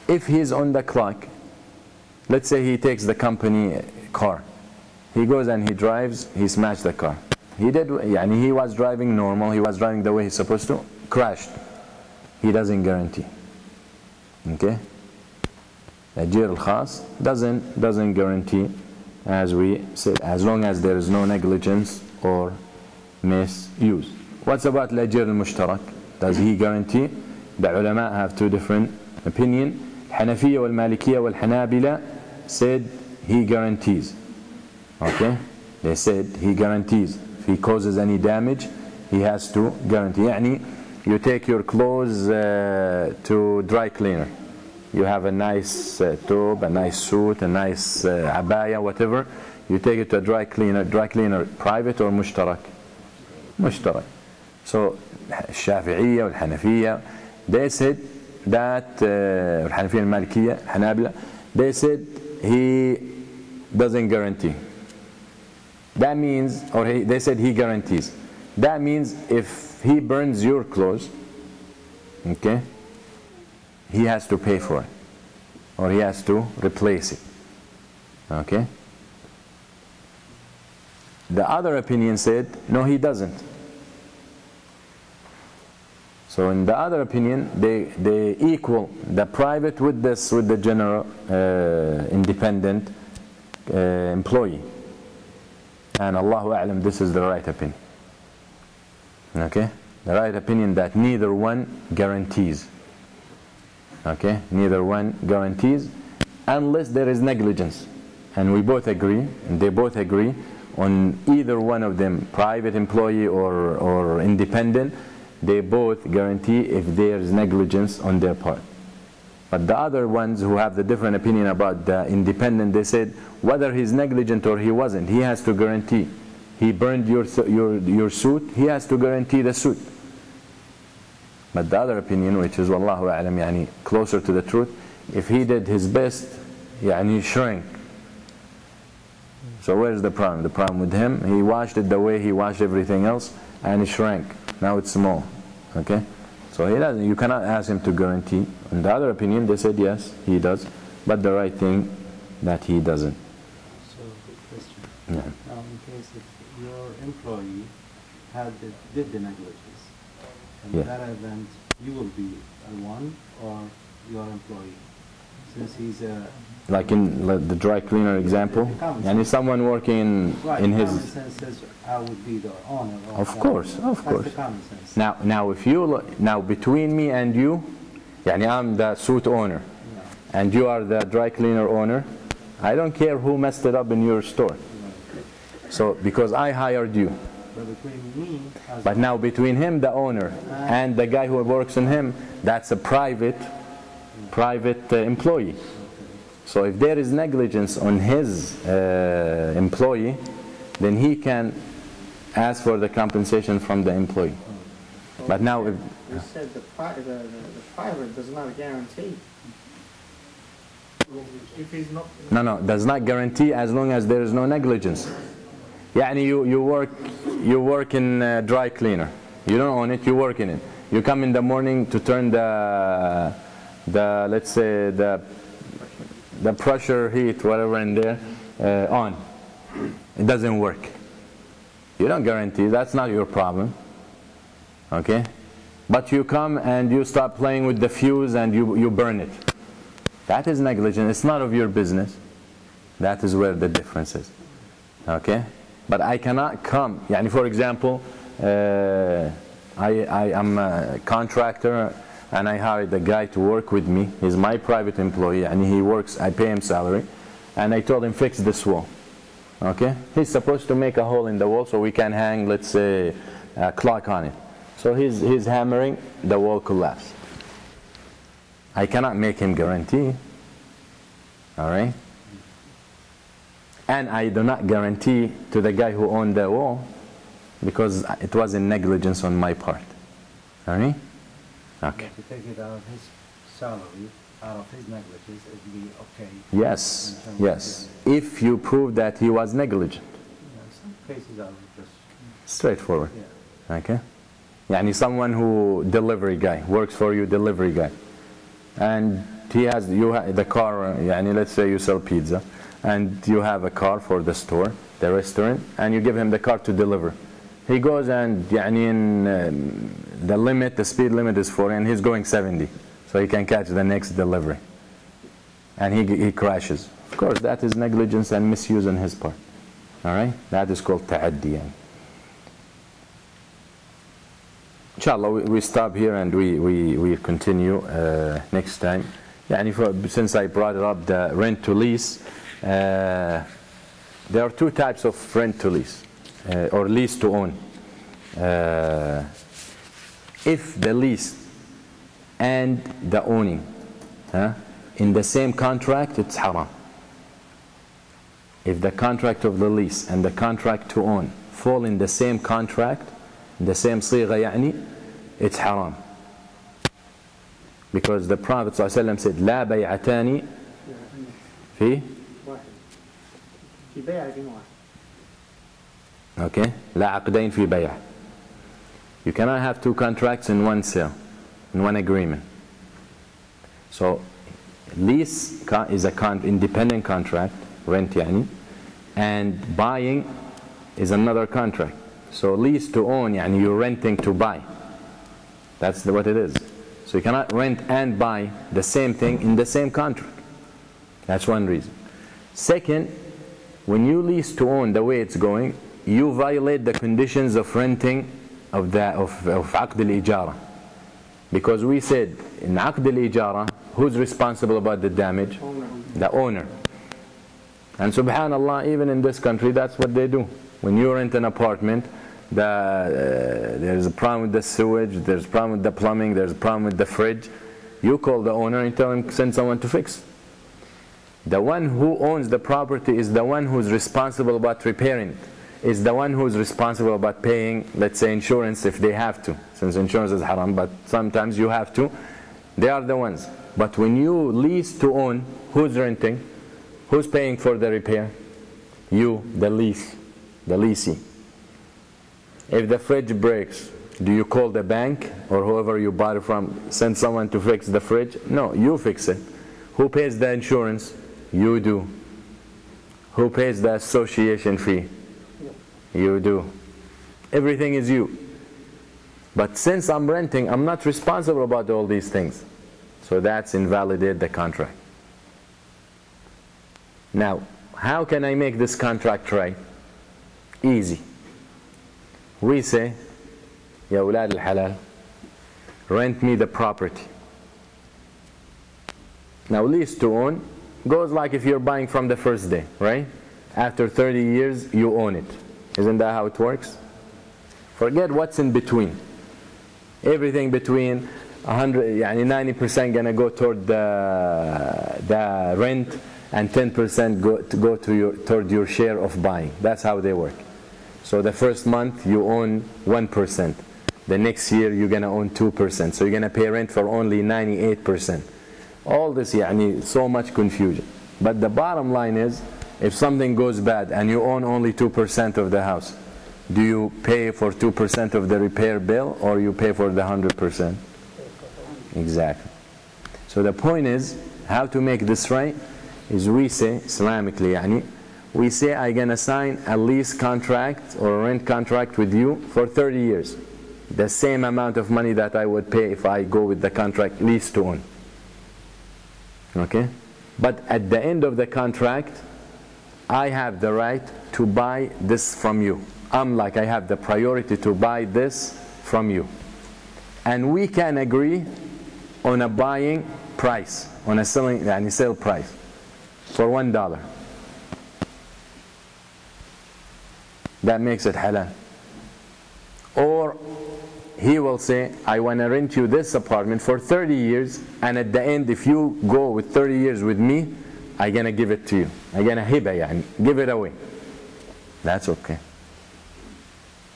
if he's on the clock, let's say he takes the company car, he goes and he drives, he smashed the car. He was driving normal, he was driving the way he's supposed to, crashed. He doesn't guarantee. Okay? Ajir al-Khas doesn't guarantee, as we said, as long as there is no negligence or misuse. What's about Ajir al-Mushtarak? Does he guarantee? The ulama have two different opinions. Hanafiya wal Malikiyya wal Hanabila said he guarantees. Okay? They said he guarantees. If he causes any damage, he has to guarantee. Yani, you take your clothes to dry cleaner. You have a nice tobe, a nice suit, a nice abaya, whatever. You take it to a dry cleaner private or mushtarak? Mushtarak. So, Shafi'iyya or Hanafiyya, they said that, Hanafiyya and Malikiyya, Hanabila, they said he doesn't guarantee. That means, they said he guarantees. That means if he burns your clothes, okay, he has to pay for it, or he has to replace it. Okay? The other opinion said, no, he doesn't. So in the other opinion, they equal the private with the general independent employee. And Allahu A'lam, this is the right opinion. Okay? The right opinion that neither one guarantees. Okay? Neither one guarantees unless there is negligence. And we both agree, and they both agree, on either one of them, private employee or independent, they both guarantee if there is negligence on their part. But the other ones who have the different opinion about the independent, they said whether he's negligent or he wasn't, he has to guarantee. He burned your suit, he has to guarantee the suit. But the other opinion, which is Wallahu A'lam, yani closer to the truth, if he did his best, yani shrank. So where's the problem? The problem with him, he washed it the way he washed everything else, and it shrank. Now it's small. Okay? So he doesn't, you cannot ask him to guarantee. In the other opinion, they said yes, he does, but the right thing, that he doesn't. So, good question. Yeah. Now, in case if your employee did the negligence, in that event, you will be one or your employee, since he's a... Like in the dry cleaner example, and if someone working in his... Common sense says I would be the owner. Of course, of course. That's the common sense. Now if you now between me and you, yani I'm the suit owner, and you are the dry cleaner owner, I don't care who messed it up in your store. So because I hired you. But now between him, the owner, and the guy who works in him, that's a private employee. So if there is negligence on his employee, then he can ask for the compensation from the employee. But now if... You said the private does not guarantee. If he's not... No, does not guarantee as long as there is no negligence. Yani you work in dry cleaner. You don't own it, you work in it. You come in the morning to turn the let's say the pressure heat, whatever in there, on. It doesn't work. You don't guarantee, that's not your problem. Okay? But you come and you start playing with the fuse and you burn it. That is negligent, it's not of your business. That is where the difference is. Okay? But I cannot come, yani for example, I am a contractor and I hired a guy to work with me. He's my private employee and he works, I pay him salary. And I told him, fix this wall. Okay? He's supposed to make a hole in the wall so we can hang, let's say, a clock on it. So he's hammering, the wall collapsed. I cannot make him guarantee. Alright? And I do not guarantee to the guy who owned the wall because it was a negligence on my part. Alright? Okay. To take it out of his salary, out of his negligence, it would be okay. Yes, yes. If you prove that he was negligent. Yeah, some cases are just straightforward. Yeah. Okay? Yani someone who, delivery guy, works for you, delivery guy. And he has the car, let's say you sell pizza, and you have a car for the store, the restaurant, and you give him the car to deliver. He goes and the speed limit is 40 and he's going 70, so he can catch the next delivery, and he crashes. Of course, that is negligence and misuse on his part. All right, that is called ta'addi. Inshallah, we stop here and we continue next time. Since I brought it up, the rent to lease, there are two types of rent to lease, or lease to own. If the lease and the owning in the same contract, it's haram. If the contract of the lease and the contract to own fall in the same contract, the same صيغة, it's haram. Because the Prophet ﷺ said, لا بيعتان في okay, لا عقدين في بيع. You cannot have two contracts in one sale, in one agreement. So lease is a independent contract, rent and buying is another contract. So lease to own, you're renting to buy. That's what it is. So you cannot rent and buy the same thing in the same contract. That's one reason. Second, when you lease to own the way it's going, you violate the conditions of renting of عقد الإجارة. Because we said in عقد الإجارة, who's responsible about the damage? The owner. And subhanallah, even in this country, that's what they do. When you rent an apartment, there's a problem with the sewage, there's a problem with the plumbing, there's a problem with the fridge. You call the owner and tell him, send someone to fix. The one who owns the property is the one who's responsible about repairing it. Is the one who's responsible about paying, let's say, insurance if they have to. Since insurance is haram, but sometimes you have to. They are the ones. But when you lease to own, who's renting? Who's paying for the repair? You, the leasee. If the fridge breaks, do you call the bank or whoever you bought it from, send someone to fix the fridge? No, you fix it. Who pays the insurance? You do. Who pays the association fee? You do. Everything is you. But since I'm renting, I'm not responsible about all these things. So that's invalidate the contract. Now, how can I make this contract right? Easy. We say, Ya awlad al-halal, rent me the property. Now, lease to own goes like if you're buying from the first day, right? After 30 years, you own it. Isn't that how it works? Forget what's in between. Everything between 90% gonna go toward the rent, and 10% go toward your share of buying. That's how they work. So the first month you own 1%. The next year you're gonna own 2%. So you're gonna pay rent for only 98%. All this, so much confusion. But the bottom line is, if something goes bad and you own only 2% of the house, do you pay for 2% of the repair bill or you pay for the 100%? Exactly. So the point is, how to make this right is we say, Islamically, we say I'm going to sign a lease contract or a rent contract with you for 30 years. The same amount of money that I would pay if I go with the contract lease to own. Okay? But at the end of the contract, I have the right to buy this from you. I have the priority to buy this from you. And we can agree on a buying price, on a sale price for $1. That makes it halal. Or he will say, I want to rent you this apartment for 30 years, and at the end, if you go with 30 years with me, I'm going to give it to you. I'm going to hiba, give it away. That's okay.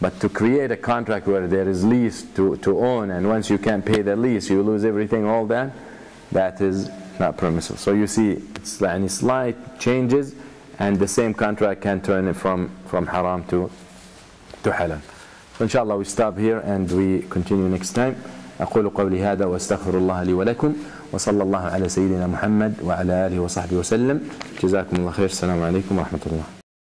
But to create a contract where there is lease to own, and once you can't pay the lease, you lose everything, all that, that is not permissible. So you see, it's slight changes, and the same contract can turn it from haram to halal. So inshallah we stop here and we continue next time. أقول قولي هذا وأستغفر الله لي ولكم وصلى الله على سيدنا محمد وعلى آله وصحبه وسلم. جزاكم الله خير. السلام عليكم ورحمة الله.